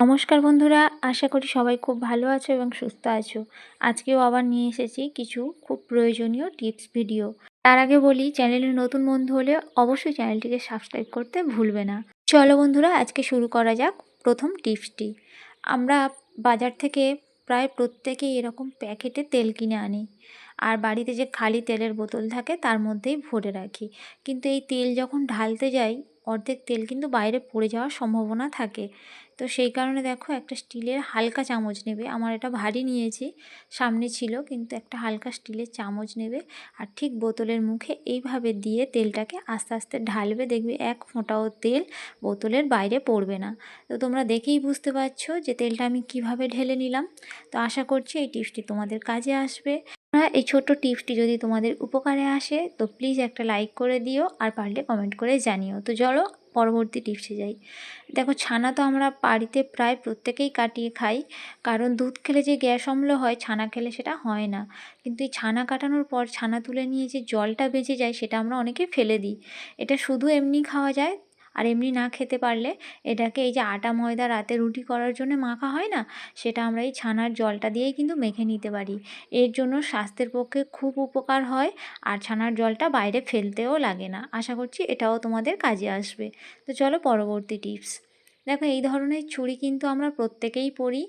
নমস্কার বন্ধুরা, আশা করি সবাই খুব ভালো আছো এবং সুস্থ আছো। আজকেও আবার নিয়ে এসেছি কিছু খুব প্রয়োজনীয় টিপস ভিডিও। তার আগে বলি, চ্যানেলে নতুন বন্ধু হলে অবশ্যই চ্যানেলটিকে সাবস্ক্রাইব করতে ভুলবে না। চলো বন্ধুরা, আজকে শুরু করা যাক প্রথম টিপসটি। আমরা বাজার থেকে প্রায় প্রত্যেকেই এরকম প্যাকেটে তেল কিনে আনি, আর বাড়িতে যে খালি তেলের বোতল থাকে তার মধ্যেই ভরে রাখি। কিন্তু এই তেল যখন ঢালতে যাই, অর্ধেক তেল কিন্তু বাইরে পড়ে যাওয়ার সম্ভাবনা থাকে। তো সেই কারণে দেখো, একটা স্টিলের হালকা চামচ নেবে। আমার এটা ভারী নিয়েছি, সামনে ছিল, কিন্তু একটা হালকা স্টিলের চামচ নেবে আর ঠিক বোতলের মুখে এইভাবে দিয়ে তেলটাকে আস্তে আস্তে ঢালবে। দেখবে এক ফোঁটাও তেল বোতলের বাইরে পড়বে না। তো তোমরা দেখেই বুঝতে পারছো যে তেলটা আমি কিভাবে ঢেলে নিলাম। তো আশা করছি এই টিপসটি তোমাদের কাজে আসবে। এই ছোট্ট টিপসটি যদি তোমাদের উপকারে আসে তো প্লিজ একটা লাইক করে দিও, আর পারলে কমেন্ট করে জানিও। তো চলো পরবর্তী টিপসে যাই। দেখো, ছানা তো আমরা বাড়িতে প্রায় প্রত্যেকেই কাটিয়ে খাই, কারণ দুধ খেলে যে গ্যাস অম্ল হয়, ছানা খেলে সেটা হয় না। কিন্তু এই ছানা কাটানোর পর ছানা তুলে নিয়ে যে জলটা বেঁচে যায়, সেটা আমরা অনেকে ফেলে দিই। এটা শুধু এমনি খাওয়া যায়, আর এমনি না খেতে পারলে এটাকে এই যে আটা ময়দা রাতে রুটি করার জন্য মাখা হয় না, সেটা আমরা এই ছানার জলটা দিয়েই কিন্তু মেখে নিতে পারি। এর জন্য স্বাস্থ্যের পক্ষে খুব উপকার হয়, আর ছানার জলটা বাইরে ফেলতেও লাগে না। আশা করছি এটাও তোমাদের কাজে আসবে। তো চলো পরবর্তী টিপস। দেখো, এই ধরনের চুড়ি কিন্তু আমরা প্রত্যেকেই পরি,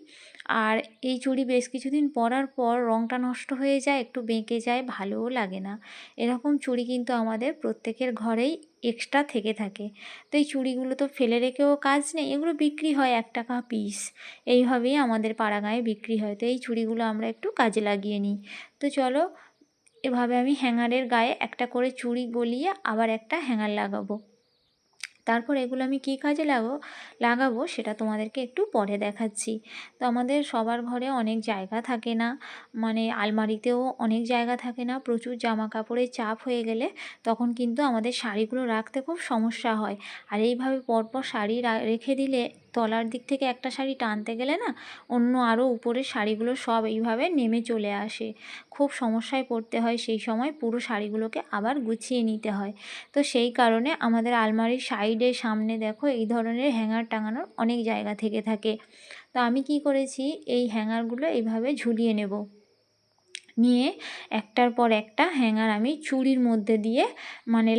আর এই চুড়ি বেশ কিছুদিন পরার পর রঙটা নষ্ট হয়ে যায়, একটু বেঁকে যায়, ভালোও লাগে না। এরকম চুড়ি কিন্তু আমাদের প্রত্যেকের ঘরেই এক্সট্রা থেকে থাকে। তো এই চুড়িগুলো তো ফেলে রেখেও কাজ নেই, এগুলো বিক্রি হয় 1 টাকা পিস। এইভাবেই আমাদের পাড়া গাঁয়ে বিক্রি হয়। তো এই চুড়িগুলো আমরা একটু কাজে লাগিয়ে নিই। তো চলো, এভাবে আমি হ্যাঙ্গারের গায়ে একটা করে চুড়ি গলিয়ে আবার একটা হ্যাঙ্গার লাগাবো। তারপর এগুলো আমি কী কাজে লাগাবো সেটা তোমাদেরকে একটু পরে দেখাচ্ছি। তো আমাদের সবার ঘরে অনেক জায়গা থাকে না, মানে আলমারিতেও অনেক জায়গা থাকে না। প্রচুর জামা কাপড়ের চাপ হয়ে গেলে তখন কিন্তু আমাদের শাড়িগুলো রাখতে খুব সমস্যা হয়। আর এইভাবে পরপর শাড়ি রেখে দিলে তলার দিক থেকে একটা শাড়ি টানতে গেলে না, অন্য আরও উপরের শাড়িগুলো সব এইভাবে নেমে চলে আসে। খুব সমস্যায় পড়তে হয়, সেই সময় পুরো শাড়িগুলোকে আবার গুছিয়ে নিতে হয়। তো সেই কারণে আমাদের আলমারির সাইডে সামনে দেখো এই ধরনের হ্যাঙ্গার টাঙানোর অনেক জায়গা থেকে থাকে। তো আমি কি করেছি, এই হ্যাঙ্গারগুলো এইভাবে ঝুলিয়ে নেব। নিয়ে একটার পর একটা হ্যাঙ্গার আমি চুড়ির মধ্যে দিয়ে মানে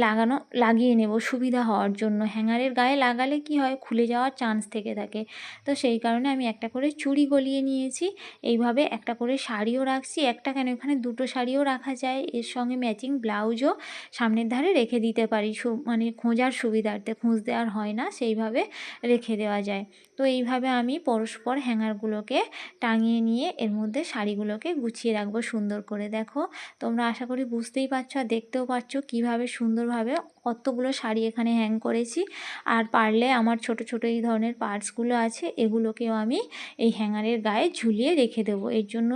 লাগিয়ে নেব সুবিধা হওয়ার জন্য। হ্যাঙ্গারের গায়ে লাগালে কি হয়, খুলে যাওয়ার চান্স থেকে থাকে। তো সেই কারণে আমি একটা করে চুড়ি গলিয়ে নিয়েছি। এইভাবে একটা করে শাড়িও রাখছি, একটা কেন, এখানে দুটো শাড়িও রাখা যায়, এর সঙ্গে ম্যাচিং ব্লাউজও সামনের ধারে রেখে দিতে পারি। মানে খোঁজার সুবিধার্থে, খুঁজতে আর হয় না, সেইভাবে রেখে দেওয়া যায়। তো এইভাবে আমি পরস্পর হ্যাঙ্গারগুলোকে টাঙিয়ে নিয়ে এর মধ্যে শাড়িগুলোকে গুছিয়ে রাখবো সুন্দর করে। দেখো, তোমরা আশা করি বুঝতেই পারছো আর দেখতেও পাচ্ছ কীভাবে সুন্দরভাবে কতগুলো শাড়ি এখানে হ্যাং করেছি। আর পারলে আমার ছোট ছোট এই ধরনের পার্টসগুলো আছে, এগুলোকেও আমি এই হ্যাঙ্গারের গায়ে ঝুলিয়ে রেখে দেবো। এর জন্য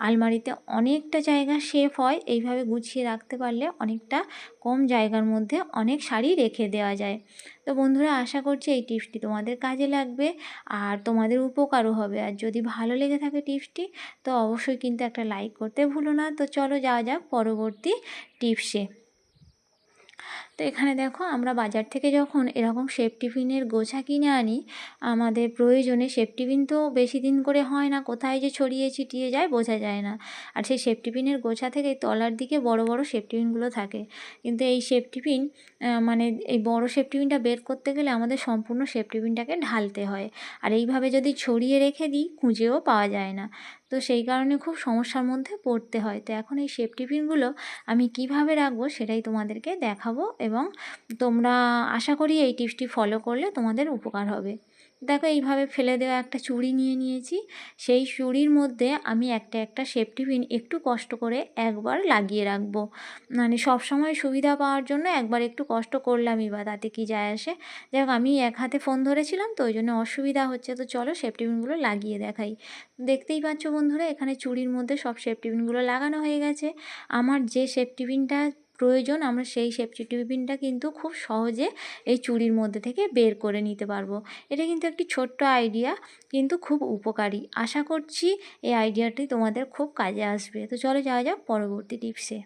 আলমারিতে অনেকটা জায়গা সেভ হয়। এইভাবে গুছিয়ে রাখতে পারলে অনেকটা কম জায়গার মধ্যে অনেক শাড়ি রেখে দেওয়া যায়। তো বন্ধুরা, আশা করছি এই টিপসটি তোমাদের কাজে লাগবে আর তোমাদের উপকারও হবে। আর যদি ভালো লেগে থাকে টিপসটি, তো অবশ্যই কিন্তু একটা লাইক করতে ভুলো না। তো চলো যাওয়া যাক পরবর্তী টিপসে। তো এখানে দেখো, আমরা বাজার থেকে যখন এরকম শেপ টিফিনের গোছা কিনে আনি, আমাদের প্রয়োজনে শেপ টিফিন তো বেশি দিন করে হয় না, কোথায় যে ছড়িয়ে ছিটিয়ে যায় বোঝা যায় না। আর সেই শেপ টিফিনের গোছা থেকে তলার দিকে বড় বড় শেপ টিফিনগুলো থাকে। কিন্তু এই শেপ টিফিন মানে এই বড় শেপ টিফিনটা বের করতে গেলে আমাদের সম্পূর্ণ শেপ টিফিনটাকে ঢালতে হয়। আর এইভাবে যদি ছড়িয়ে রেখে দিই, খুঁজেও পাওয়া যায় না। তো সেই কারণে খুব সমস্যার মধ্যে পড়তে হয়। তো এখন এই শেপ টিফিনগুলো আমি কিভাবে রাখবো সেটাই তোমাদেরকে দেখাবো, এবং তোমরা আশা করি এই টিপসটি ফলো করলে তোমাদের উপকার হবে। দেখো, এইভাবে ফেলে দেওয়া একটা চুড়ি নিয়ে নিয়েছি। সেই চুড়ির মধ্যে আমি একটা একটা শেপ টিফিন একটু কষ্ট করে একবার লাগিয়ে রাখবো। মানে সব সময় সুবিধা পাওয়ার জন্য একবার একটু কষ্ট করলামই, বা তাতে কি যায় আসে। যাই হোক, আমি এক হাতে ফোন ধরেছিলাম তো ওই জন্য অসুবিধা হচ্ছে। তো চলো শেপ টিফিনগুলো লাগিয়ে দেখাই। দেখতেই পাচ্ছ বন্ধুরা, এখানে চুড়ির মধ্যে সব শেপ টিফিনগুলো লাগানো হয়ে গেছে। আমার যে শেপ টিফিনটা প্রয়োজন, আমরা সেই শেপ টিফিনটা কিন্তু খুব সহজে এই চুড়ির মধ্যে থেকে বের করে নিতে পারবো। এটা কিন্তু একটি ছোট্ট আইডিয়া, কিন্তু খুব উপকারী। আশা করছি এই আইডিয়াটি তোমাদের খুব কাজে আসবে। তো চলো যাওয়া যাক পরবর্তী টিপসে।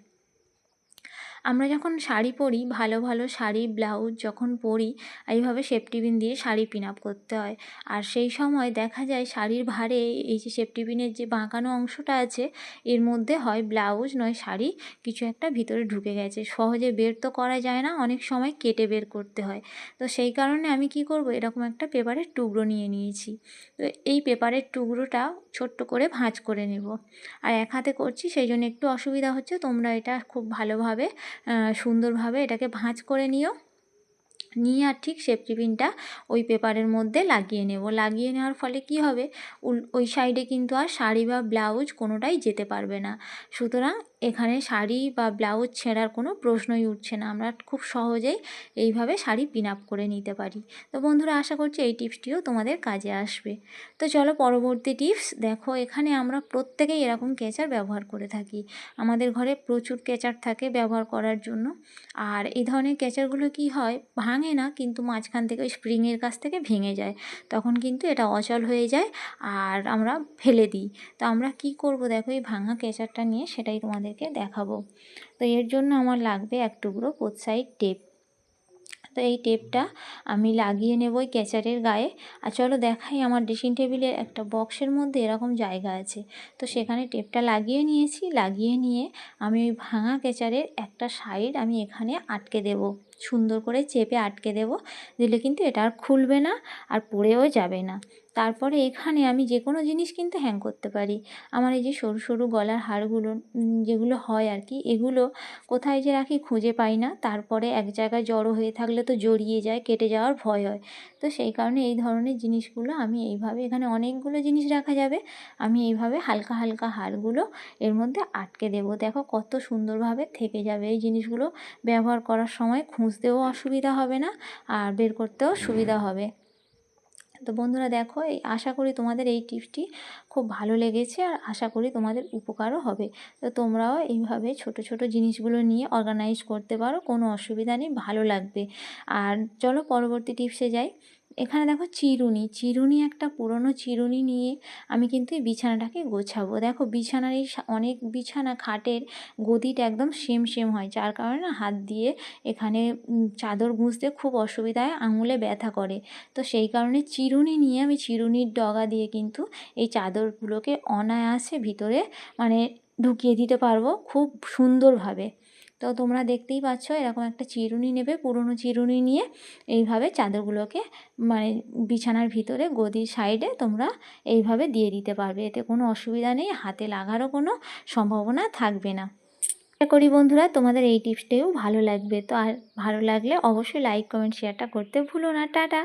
আমরা যখন শাড়ি পরি, ভালো ভালো শাড়ি ব্লাউজ যখন পরি, এইভাবে সেফটি পিন দিয়ে শাড়ি পিন আপ করতে হয়। আর সেই সময় দেখা যায় শাড়ির ভারে এই যে সেফটি পিনের যে বাঁকানো অংশটা আছে, এর মধ্যে হয় ব্লাউজ নয় শাড়ি কিছু একটা ভিতরে ঢুকে গেছে, সহজে বের তো করা যায় না, অনেক সময় কেটে বের করতে হয়। তো সেই কারণে আমি কি করব, এরকম একটা পেপারের টুকরো নিয়ে নিয়েছি। তো এই পেপারের টুকরোটা ছোট্ট করে ভাঁজ করে নেব। আর এক হাতে করছি সেই জন্য একটু অসুবিধা হচ্ছে, তোমরা এটা খুব ভালোভাবে সুন্দরভাবে এটাকে ভাঁজ করে নিও। নিয়ে আর ঠিক সেফটি পিনটা ওই পেপারের মধ্যে লাগিয়ে নেব। লাগিয়ে নেওয়ার ফলে কি হবে, ওই সাইডে কিন্তু আর শাড়ি বা ব্লাউজ কোনোটাই যেতে পারবে না। সুতরাং এখানে শাড়ি বা ব্লাউজ ছেঁড়ার কোনো প্রশ্নই উঠছে না, আমরা খুব সহজেই এইভাবে শাড়ি পিন আপ করে নিতে পারি। তো বন্ধুরা, আশা করছি এই টিপসটিও তোমাদের কাজে আসবে। তো চলো পরবর্তী টিপস দেখো। এখানে আমরা প্রত্যেকেই এরকম কেচার ব্যবহার করে থাকি, আমাদের ঘরে প্রচুর কেচার থাকে ব্যবহার করার জন্য। আর এই ধরনের কেচারগুলো কি হয়, ভাঙে না কিন্তু মাঝখান থেকে ওই স্প্রিংয়ের কাছ থেকে ভেঙে যায়, তখন কিন্তু এটা অচল হয়ে যায় আর আমরা ফেলে দিই। তো আমরা কি করব দেখো, এই ভাঙা কেচারটা নিয়ে সেটাই তোমাদেরকে দেখাবো। তো এর জন্য আমার লাগবে এক টুকরো পোত সাইড টেপ। তো এই টেপটা আমি লাগিয়ে নেব ওই কেচারের গায়ে। আর চলো দেখাই, আমার ড্রেসিং টেবিলের একটা বক্সের মধ্যে এরকম জায়গা আছে, তো সেখানে টেপটা লাগিয়ে নিয়েছি। লাগিয়ে নিয়ে আমি ওই ভাঙা কেচারের একটা সাইড আমি এখানে আটকে দেব, সুন্দর করে চেপে আটকে দেব, দিলে কিন্তু এটা আর খুলবে না আর পড়েও যাবে না। তারপরে এখানে আমি যে কোনো জিনিস কিন্তু হ্যাং করতে পারি। আমার এই যে সরু সরু গলার হারগুলো যেগুলো হয় আর কি, এগুলো কোথায় যে রাখি খুঁজে পাই না, তারপরে এক জায়গায় জড়ো হয়ে থাকলে তো জড়িয়ে যায়, কেটে যাওয়ার ভয় হয়। তো সেই কারণে এই ধরনের জিনিসগুলো আমি এইভাবে, এখানে অনেকগুলো জিনিস রাখা যাবে, আমি এইভাবে হালকা হালকা হারগুলো এর মধ্যে আটকে দেবো। দেখো কত সুন্দরভাবে থেকে যাবে এই জিনিসগুলো, ব্যবহার করার সময় খুঁজতেও অসুবিধা হবে না আর বের করতেও সুবিধা হবে। তো বন্ধুরা দেখো, আশা করি তোমাদের এই টিপসটি খুব ভালো লেগেছে আর আশা করি তোমাদের উপকারও হবে। তো তোমরাও এইভাবে ছোট ছোট জিনিসগুলো নিয়ে অর্গানাইজ করতে পারো, কোনো অসুবিধা নেই, ভালো লাগবে। আর চলো পরবর্তী টিপসে যাই। এখানে দেখো চিরুনি একটা পুরনো চিরুনি নিয়ে আমি কিন্তু এই বিছানাটাকে গোছাবো। দেখো বিছানার এই অনেক বিছানা খাটের গদিটা একদম সেম সেম হয়, যার কারণে না হাত দিয়ে এখানে চাদর গুঁজতে খুব অসুবিধা হয়, আঙুলে ব্যথা করে। তো সেই কারণে চিরুনি নিয়ে আমি চিরুনির ডগা দিয়ে কিন্তু এই চাদরগুলোকে অনায়াসে ভিতরে মানে ঢুকিয়ে দিতে পারবো খুব সুন্দরভাবে। তো তোমরা দেখতেই পাচ্ছ, এরকম একটা চিরুনি নেবে, পুরনো চিরুনি নিয়ে এইভাবে চাদরগুলোকে মানে বিছানার ভিতরে গদির সাইডে তোমরা এইভাবে দিয়ে দিতে পারবে, এতে কোনো অসুবিধা নেই, হাতে লাগারও কোনো সম্ভাবনা থাকবে না। আশা করি বন্ধুরা তোমাদের এই টিপসটাও ভালো লাগবে। তো আর ভালো লাগলে অবশ্যই লাইক কমেন্ট শেয়ারটা করতে ভুলো না। টাটা।